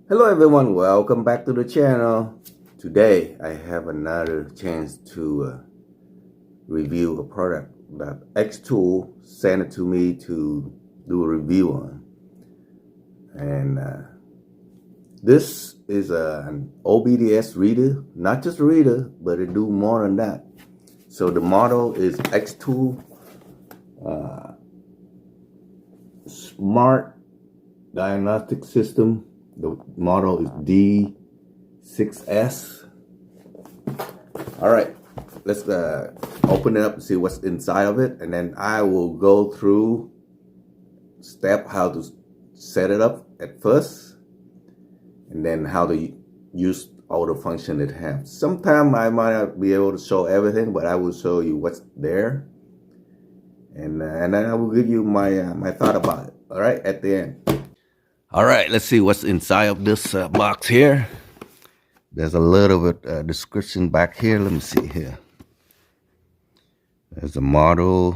Hello everyone, welcome back to the channel. Today I have another chance to review a product that XTOOL sent it to me to do a review on. And this is an OBDS reader, not just a reader, but it do more than that. So the model is XTOOL Smart Diagnostic System. The model is D6S. All right, let's open it up and see what's inside of it, and then I will go through step how to set it up at first, and then how to use all the function it has. Sometime I might not be able to show everything, but I will show you what's there, and then I will give you my thought about it. All right, at the end. All right, let's see what's inside of this box here. There's a little bit description back here. Let me see here. There's a model,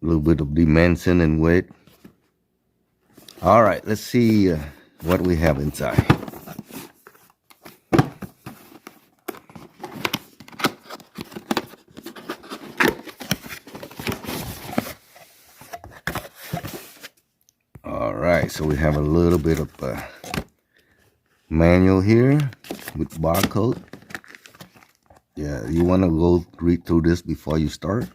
a little bit of dimension and weight. All right, let's see what we have inside. All right, so we have a little bit of manual here with barcode. Yeah, you want to go read through this before you start.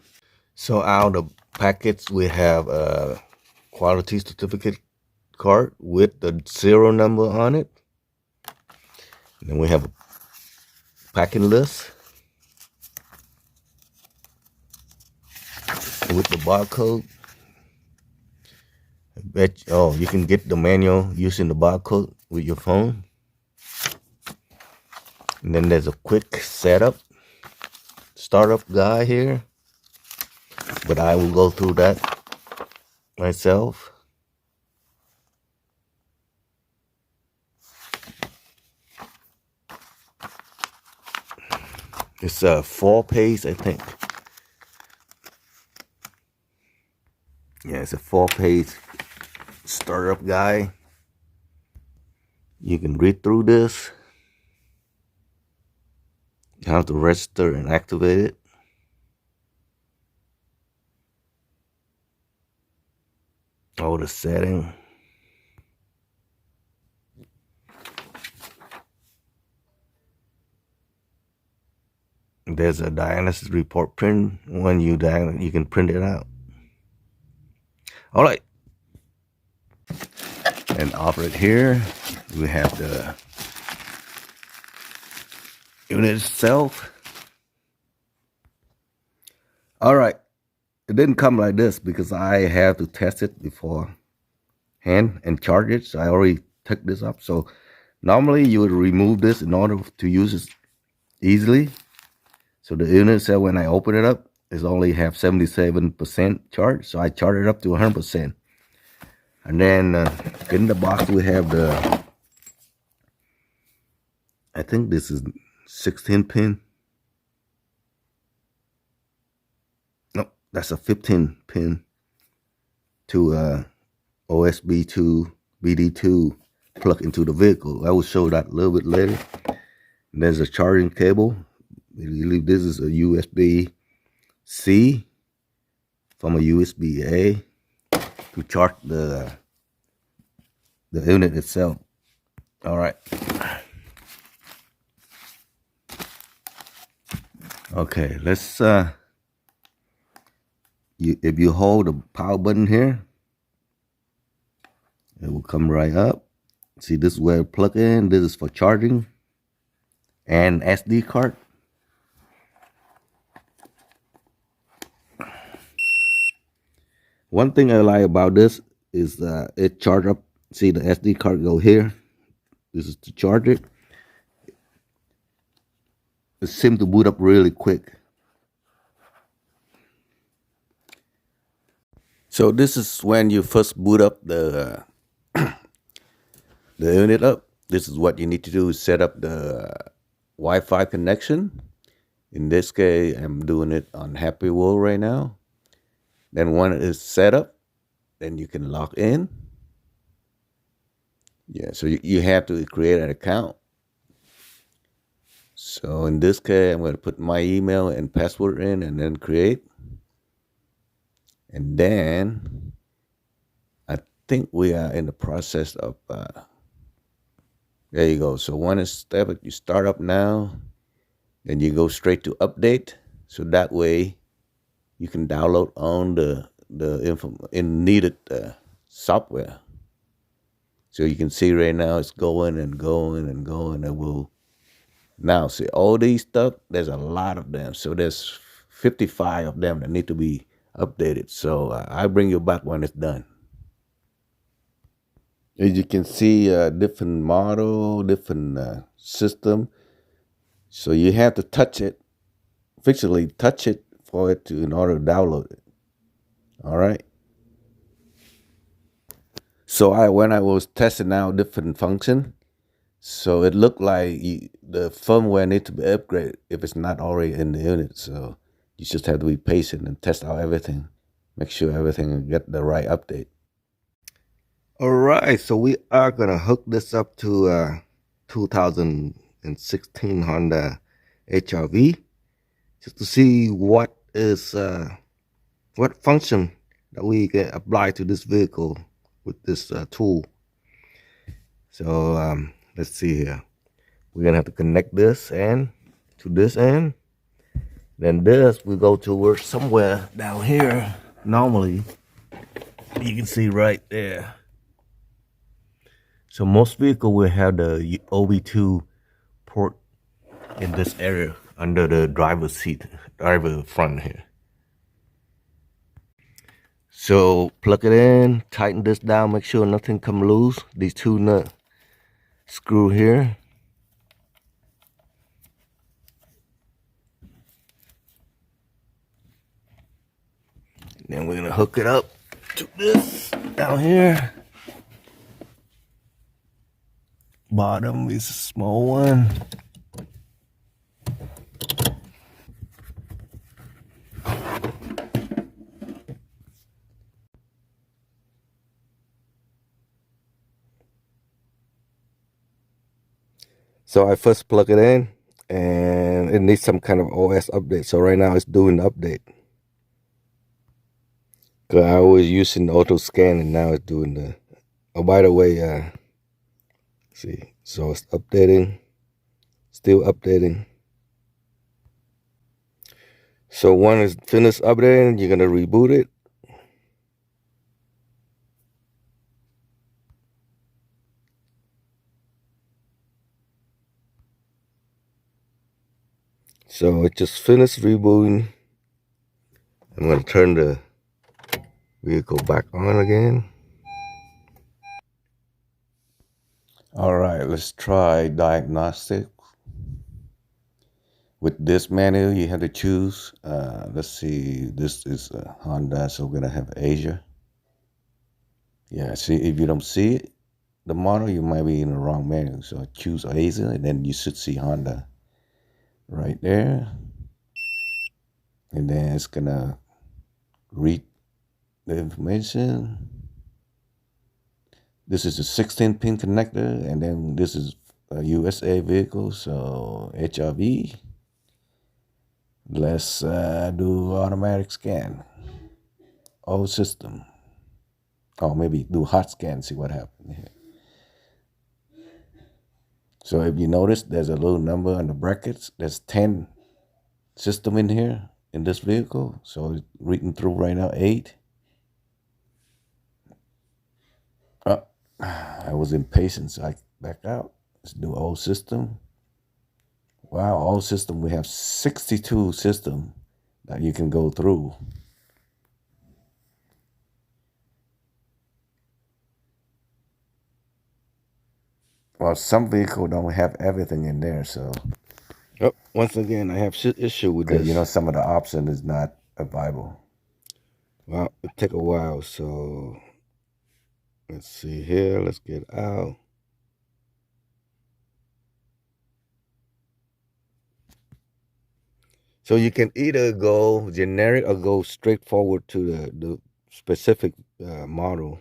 So out of the packets, we have a quality certificate card with the serial number on it. And then we have a packing list with the barcode. You can get the manual using the barcode with your phone. And then there's a quick setup, startup guide here, but I will go through that myself. It's a 4-page, I think. Yeah, it's a 4-page startup guide. You can read through this, how to register and activate it. All the setting. There's a diagnosis report print. When you diagnose, you can print it out. All right. And off right here, we have the unit itself. All right. It didn't come like this because I have to test it beforehand and charge it. So I already took this up. So normally you would remove this in order to use it easily. So the unit itself, when I open it up, is only have 77% charge. So I charge it up to 100%. And then in the box we have the, I think this is 16 pin. No, that's a 15 pin to OSB to BD2 plug into the vehicle. I will show that a little bit later. And there's a charging cable. I believe this is a USB-C from a USB-A to charge the unit itself. All right. Okay, let's if you hold the power button here, it will come right up. See, this is where it plug in. This is for charging and SD card. One thing I like about this is it charge up. See, the SD card go here. This is to charge it. It seems to boot up really quick. So this is when you first boot up the unit up. This is what you need to do, is set up the Wi-Fi connection. In this case, I'm doing it on Happy World right now. Then when it is set up, then you can log in. Yeah, so you have to create an account. So in this case, I'm going to put my email and password in and then create. And then I think we are in the process of, there you go. So one is step, you start up now, then you go straight to update. So that way you can download on the info in needed software. So you can see right now it's going and going and going, and we'll now see all these stuff. There's a lot of them. So there's 55 of them that need to be updated. So I'll bring you back when it's done. As you can see, different model, different system. So you have to touch it, physically touch it for it to in order to download it. All right. So when I was testing out different function, so it looked like the firmware need to be upgraded if it's not already in the unit. So you just have to be patient and test out everything, make sure everything get the right update. All right, so we are gonna hook this up to 2016 Honda HR-V just to see what is what function that we can apply to this vehicle with this tool. So let's see here. We're gonna have to connect this end to this end. Then this we go towards somewhere down here. Normally, you can see right there. So most vehicle will have the OB2 port in this area under the driver's seat, driver front here. So plug it in, tighten this down, make sure nothing come loose. These two nut screw here. Then we're gonna hook it up to this down here. Bottom is a small one. So I first plug it in, and it needs some kind of OS update. So right now it's doing the update. Cause I was using auto scan, and now it's doing the. Oh, by the way, see, so it's updating, still updating. So when it's finished updating, you're gonna reboot it. So it just finished rebooting. I'm gonna turn the vehicle back on again. All right, let's try Diagnostics. With this menu, you have to choose. Let's see, this is Honda, so we're gonna have Asia. Yeah, see, if you don't see it, the model, you might be in the wrong menu. So choose Asia, and then you should see Honda right there. And then it's gonna read the information. This is a 16-pin connector, and then this is a USA vehicle, so HR-V. Let's do automatic scan. Old system. Oh, maybe do hot scan, see what happens here. So if you notice, there's a little number on the brackets. There's 10 system in here in this vehicle. So it's reading through right now 8. I was impatient, so I back out. Let's do old system. Wow, old system, we have 62 system that you can go through. Well, some vehicle don't have everything in there, so. Oh, once again, I have issue with this. You know, some of the option is not available. Well, it take a while, so let's see here. Let's get out. So you can either go generic or go straight forward to the specific model.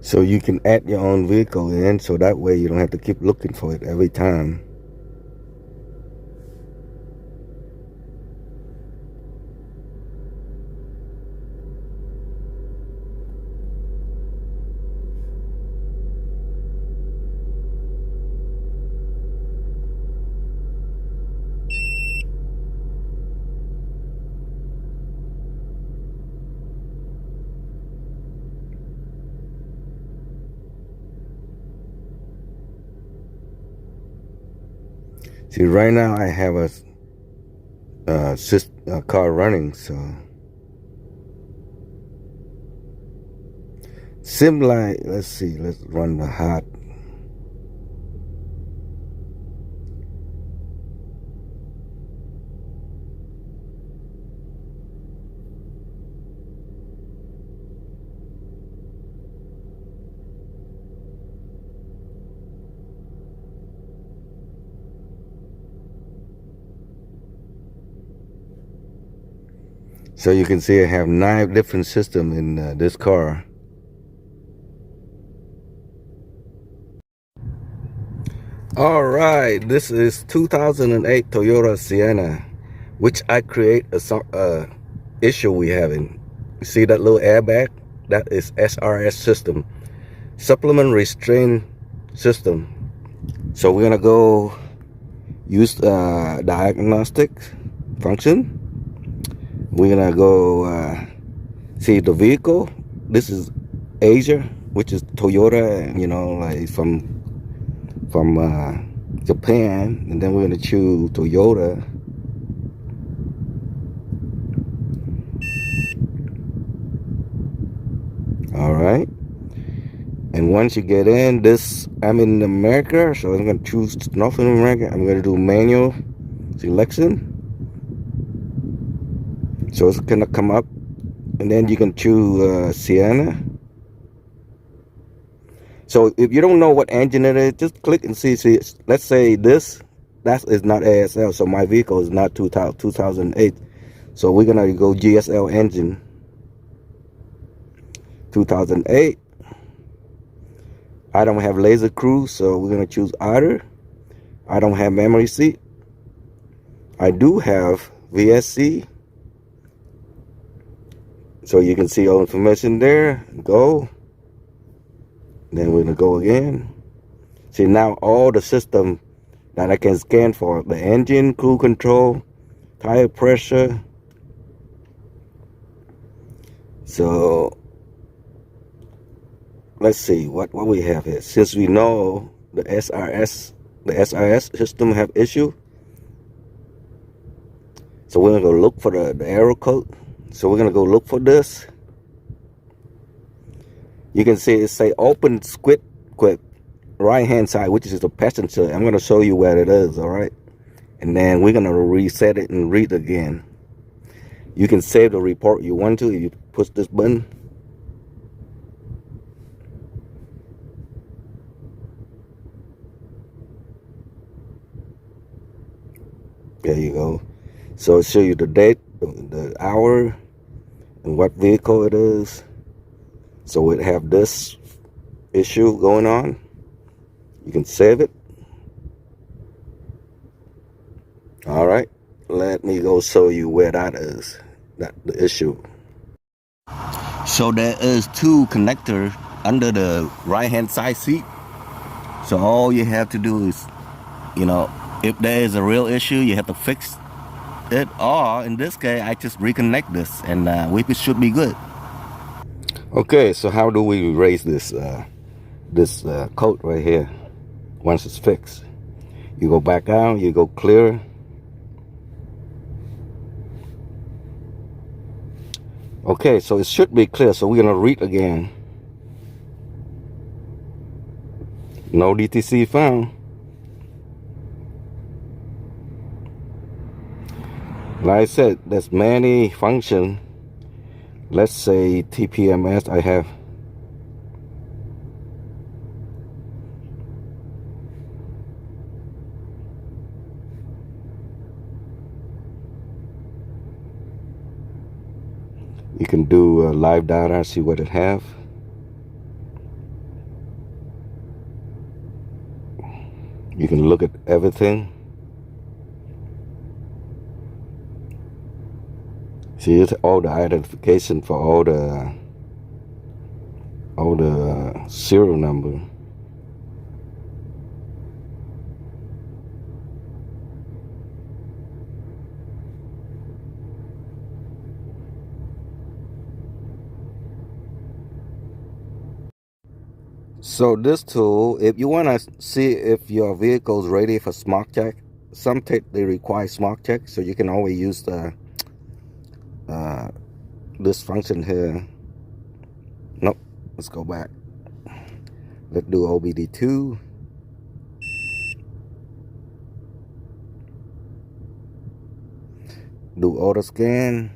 So you can add your own vehicle in, so that way you don't have to keep looking for it every time. See, right now I have a car running, so seems like, let's see, let's run the hot. So you can see I have 9 different systems in this car. All right, this is 2008 Toyota Sienna, which I create a issue we having. You see that little airbag? That is SRS system, supplement restraint system. So we're gonna go use diagnostics function. We're gonna go see the vehicle. This is Asia, which is Toyota, you know, like from Japan, and then we're gonna choose Toyota. All right, and once you get in this, I'm in America, so I'm gonna choose North America. I'm gonna do manual selection, so it's gonna come up, and then you can choose Sienna. So if you don't know what engine it is, just click and see. Let's say that is not ASL, so my vehicle is not 2008. So we're gonna go GSL engine. 2008. I don't have laser cruise, so we're gonna choose idle. I don't have memory seat. I do have VSC. So you can see all information there. Go. Then we're gonna go again. See, now all the system that I can scan for: the engine, cruise control, tire pressure. So let's see what we have here. Since we know the SRS system have issue, so we're gonna go look for the error code. So we're gonna go look for this. You can see it say open quit right hand side, which is the passenger. I'm gonna show you where it is. All right, and then we're gonna reset it and read again. You can save the report you want to if you push this button. There you go. So it show you the date, the hour, and what vehicle it is. So it have this issue going on. You can save it. All right, let me go show you where that is, that the issue. So there is 2 connectors under the right hand side seat. So all you have to do is, you know, if there is a real issue, you have to fix it, or in this case I just reconnect this, and we should be good. Okay, so how do we erase this code right here once it's fixed? You go back out, you go clear. Okay, so it should be clear, so we're gonna read again. No DTC found. Like I said, there's many functions. Let's say TPMS I have. You can do live data, see what it have. can look at everything. See, it's all the identification for all the serial number. So this tool, if you want to see if your vehicle is ready for smog check, some they require smog check, so you can always use the this function here. Nope, let's go back. Let's do OBD2. Do auto scan.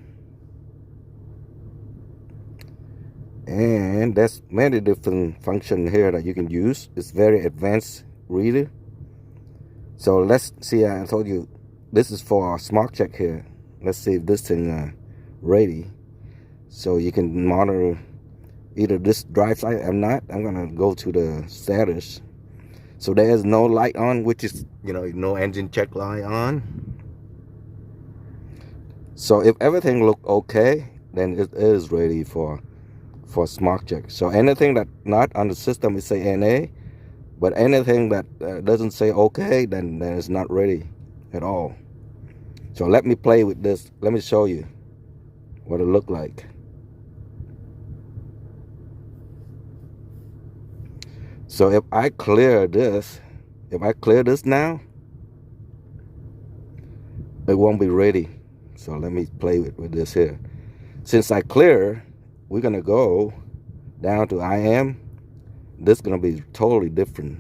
And there's many different functions here that you can use. It's very advanced reader. So let's see, I told you this is for our smog check here. Let's see if this thing ready. So you can monitor either this drive side or not. I'm gonna go to the status. So there's no light on, which is, you know, no engine check light on. So if everything look okay, then it is ready for smog check. So anything that not on the system is say NA, but anything that doesn't say okay, then it's not ready at all. So let me play with this. Let me show you what it look like. So if I clear this, now, it won't be ready. So let me play with this here. Since I clear, we're gonna go down to IM. This is gonna be totally different.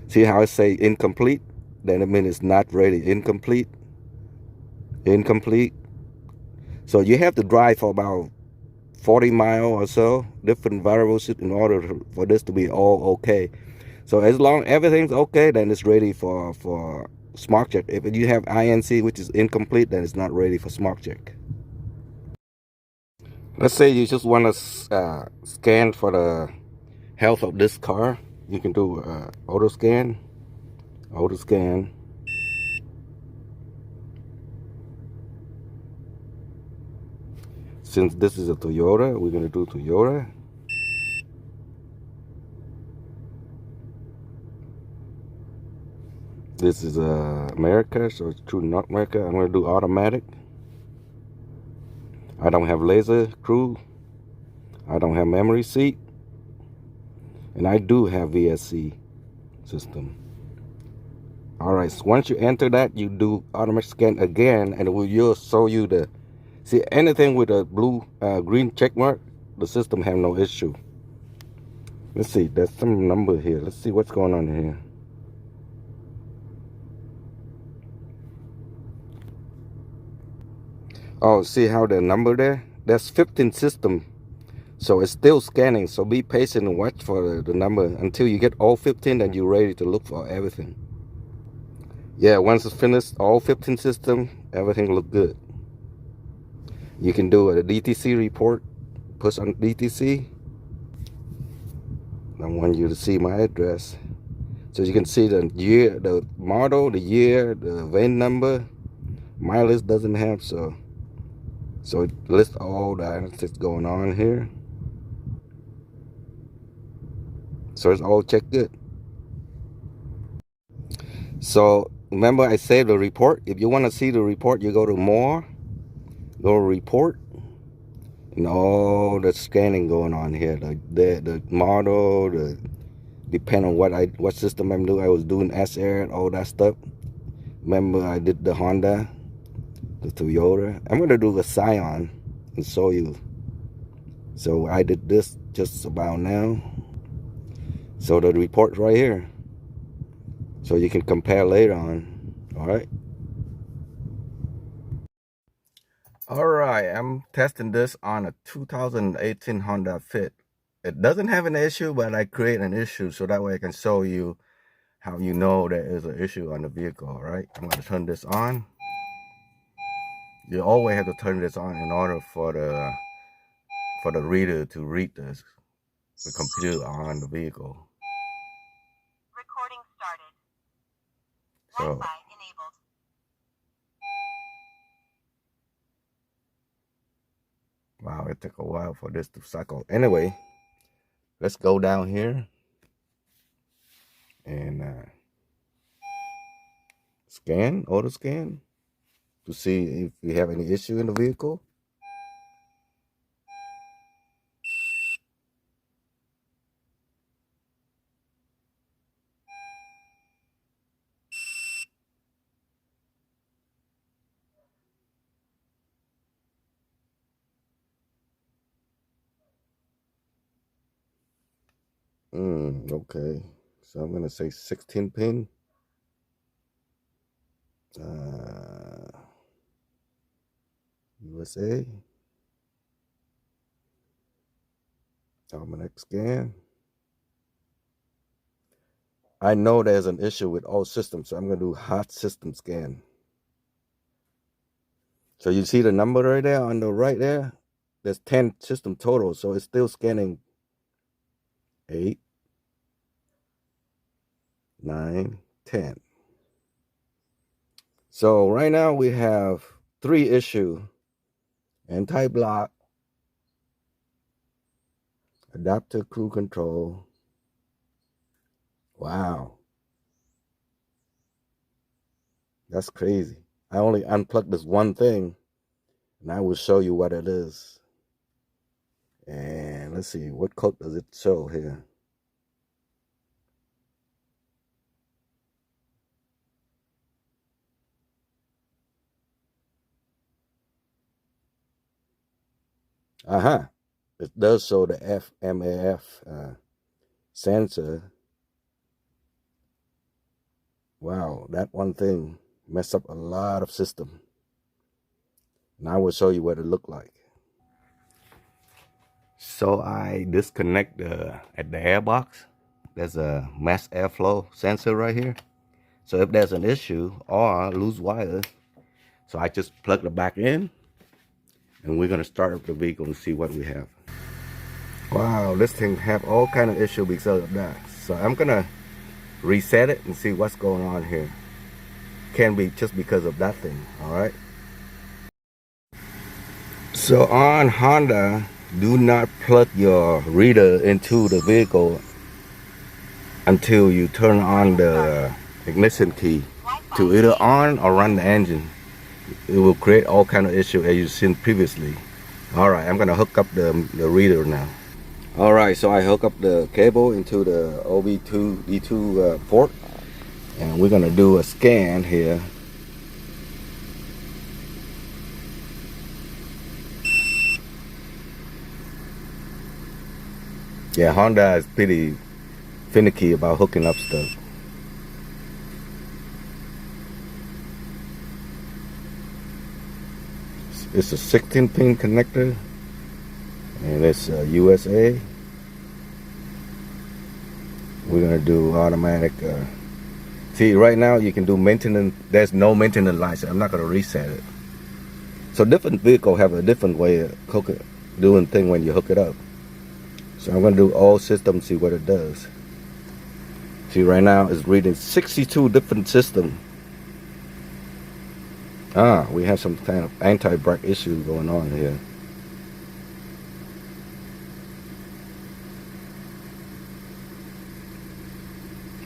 See how I say incomplete? Then it means it's not ready. Incomplete. So you have to drive for about 40 miles or so, different variables, in order for this to be all okay. So as long as everything's okay, then it's ready for smog check. If you have INC, which is incomplete, then it's not ready for smog check. Let's say you just want to scan for the health of this car. You can do auto scan. Since this is a Toyota, we're going to do Toyota. This is America, so it's true North America. I'm going to do automatic. I don't have laser crew. I don't have memory seat. And I do have VSC system. All right, so once you enter that, you do automatic scan again, and it will show you the, see, anything with a blue, green check mark, the system have no issue. Let's see, there's some number here. Let's see what's going on here. Oh, see how the number there? There's 15 system. So it's still scanning. So be patient and watch for the number until you get all 15, then you're ready to look for everything. Yeah, once it's finished, all 15 system, everything look good. You can do a DTC report, push on DTC. I want you to see my address. So you can see the year, the model, the year, the VIN number. Mileage doesn't have, so it lists all the analytics going on here. So it's all checked good. So remember I saved the report. If you want to see the report, you go to more, go to report, and all the scanning going on here. The model, depending on what system I'm doing. I was doing SR, all that stuff. Remember I did the Honda, the Toyota. I'm gonna do the Scion and show you. So I did this just about now. So the report's right here. So you can compare later on. All right, I'm testing this on a 2018 Honda Fit. It doesn't have an issue, but I create an issue so that way I can show you how you know there is an issue on the vehicle. All right, I'm going to turn this on. You always have to turn this on in order for the for the reader to read the computer on the vehicle. Recording started. So, Wi-Fi enabled. wow, it took a while for this to cycle. Anyway, let's go down here and auto scan to see if we have any issue in the vehicle. Okay, so I'm gonna say 16 pin. USA. Almanac scan. I know there's an issue with all systems, so I'm gonna do hot system scan. So you see the number right there on the right there? There's 10 system total, so it's still scanning 8, 9, 10. So right now we have 3 issue: anti-block, adaptive cruise control. Wow, that's crazy. I only unplugged this one thing, and I will show you what it is. And let's see, what code does it show here? It does show the FMAF sensor. Wow, that one thing messed up a lot of system. And I will show you what it looked like. So I disconnect at the airbox. There's a mass airflow sensor right here. So if there's an issue or loose wire, so I just plug it back in, and we're gonna start up the vehicle and see what we have. Wow, this thing have all kind of issue because of that. So I'm gonna reset it and see what's going on here. Can be just because of that thing. All right. So on Honda, do not plug your reader into the vehicle until you turn on the ignition key to either on or run the engine. It will create all kind of issue as you've seen previously. All right, I'm gonna hook up the reader now. All right, so I hook up the cable into the OV2D2 port, and we're gonna do a scan here. Yeah, Honda is pretty finicky about hooking up stuff. It's a 16-pin connector, and it's USA. We're gonna do automatic. See, right now you can do maintenance. There's no maintenance light, so I'm not gonna reset it. So different vehicles have a different way of doing thing when you hook it up. So I'm gonna do all systems, see what it does. See, right now it's reading 62 different systems. We have some kind of anti-brake issue going on here.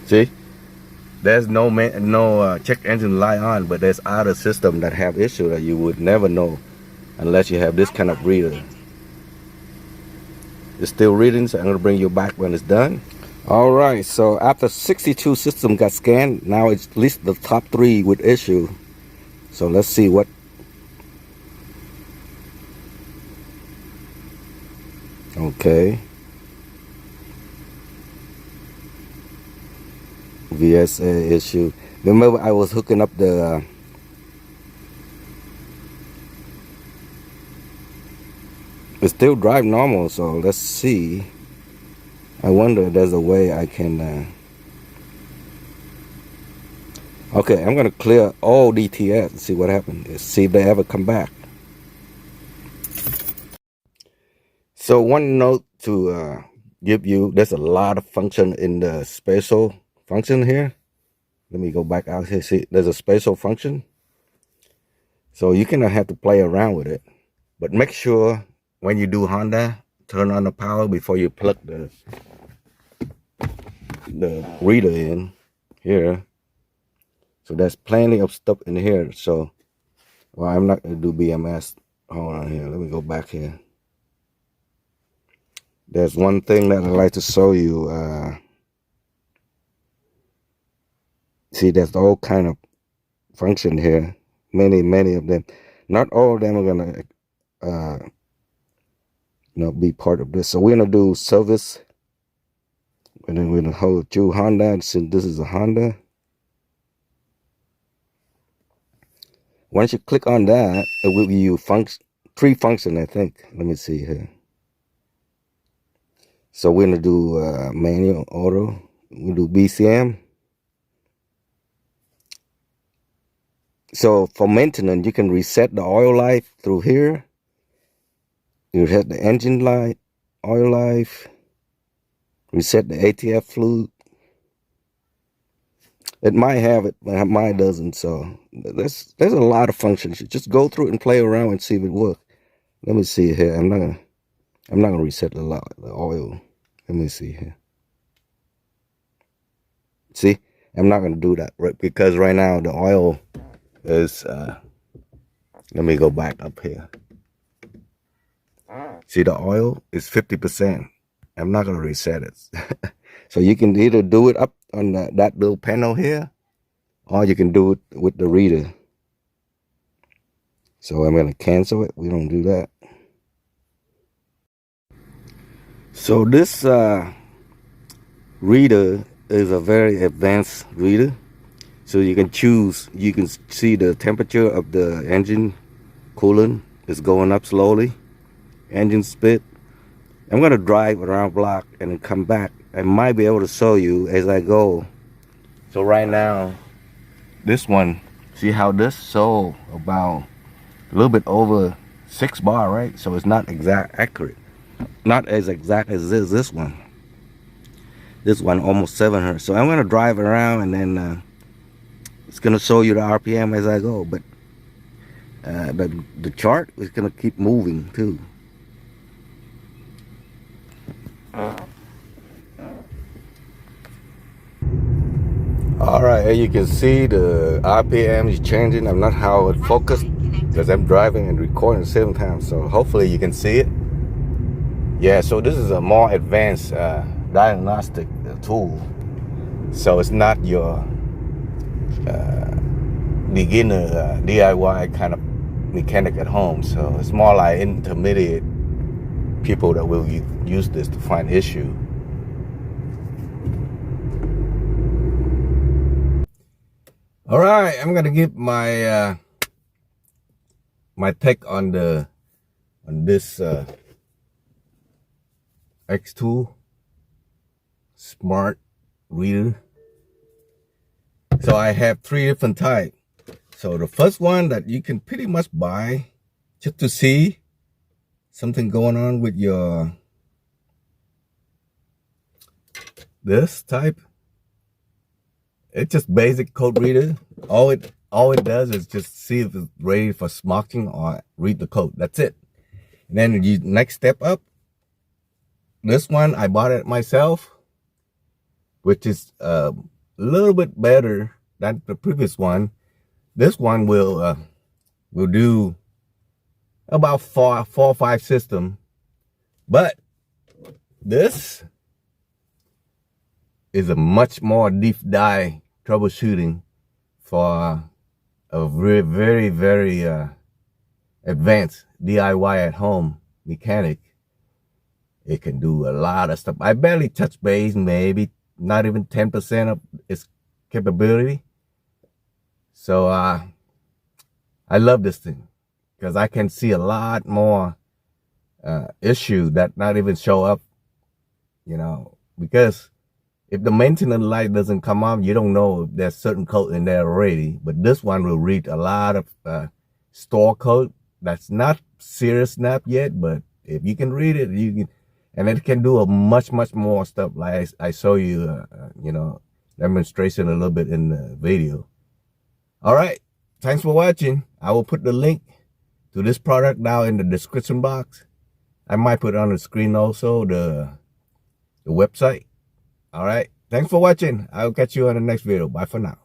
See, there's no check engine light on, but there's other systems that have issue that you would never know unless you have this kind of reader. It's still reading, so I'm gonna bring you back when it's done. All right, so after 62 systems got scanned, now it's at least the top 3 with issue. So let's see what. Okay. VSA issue. Remember, I was hooking up the it still drive normal, so let's see. I wonder if there's a way I can okay, I'm gonna clear all DTS and see what happens. See if they ever come back. So one note to give you, there's a lot of function in the spatial function here. Let me go back out here. See, there's a spatial function. So you kind of have to play around with it. But make sure when you do Honda, turn on the power before you plug the reader in here. So there's plenty of stuff in here. So, well, I'm not going to do BMS. Hold on here. Let me go back here. There's one thing that I'd like to show you. See, there's all kind of function here. Many of them. Not all of them are going to be part of this. So we're going to do service. And then we're going to hold to Honda. Since this is a Honda. Once you click on that, it will give you three functions, I think. Let me see here. So we're going to do manual, auto. We'll do BCM. So for maintenance, you can reset the oil life through here. You reset the engine life, oil life. Reset the ATF fluid. It might have it, but mine doesn't. So there's a lot of functions. You just go through it and play around and see if it works. Let me see here. I'm not gonna reset the oil. Let me see here. See, I'm not gonna do that because right now the oil is. Let me go back up here. See, the oil is 50%. I'm not gonna reset it. So you can either do it up on that little panel here, or you can do it with the reader. So I'm gonna cancel it. We don't do that. So this reader is a very advanced reader. So you can choose, you can see the temperature of the engine coolant is going up slowly. Engine speed. I'm gonna drive around block and then come back. I might be able to show you as I go. So right now, this one, see how this show about a little bit over 6 bar, right? So it's not exact accurate. Not as exact as this one. This one almost 700. So I'm gonna drive around and then it's gonna show you the RPM as I go. But the chart is gonna keep moving too. Alright, you can see the RPM is changing. I'm not how it focused because I'm driving and recording at the same time. So hopefully you can see it. Yeah, so this is a more advanced diagnostic tool. So it's not your beginner DIY kind of mechanic at home. So it's more like intermediate people that will use this to find issue. All right, I'm gonna give my my take on this XTOOL smart reader. So I have 3 different types. So the first one that you can pretty much buy just to see something going on with your this type. It's just basic code reader. All it does is just see if it's ready for smudging or read the code. That's it. And then you next step up. This one I bought it myself, which is a little bit better than the previous one. This one will do about 4 or 5 systems, but this is a much more deep dive troubleshooting for a very advanced DIY at home mechanic. It can do a lot of stuff. I barely touch base, maybe not even 10% of its capability. So I love this thing because I can see a lot more issues that not even show up, you know, because if the maintenance light doesn't come on, you don't know if there's certain code in there already. But this one will read a lot of store code that's not serious enough yet, but If you can read it, you can, and it can do a much more stuff like I show you, demonstration a little bit in the video. All right, thanks for watching. I will put the link to this product down in the description box. I might put on the screen also the website. All right, thanks for watching. I'll catch you on the next video. Bye for now.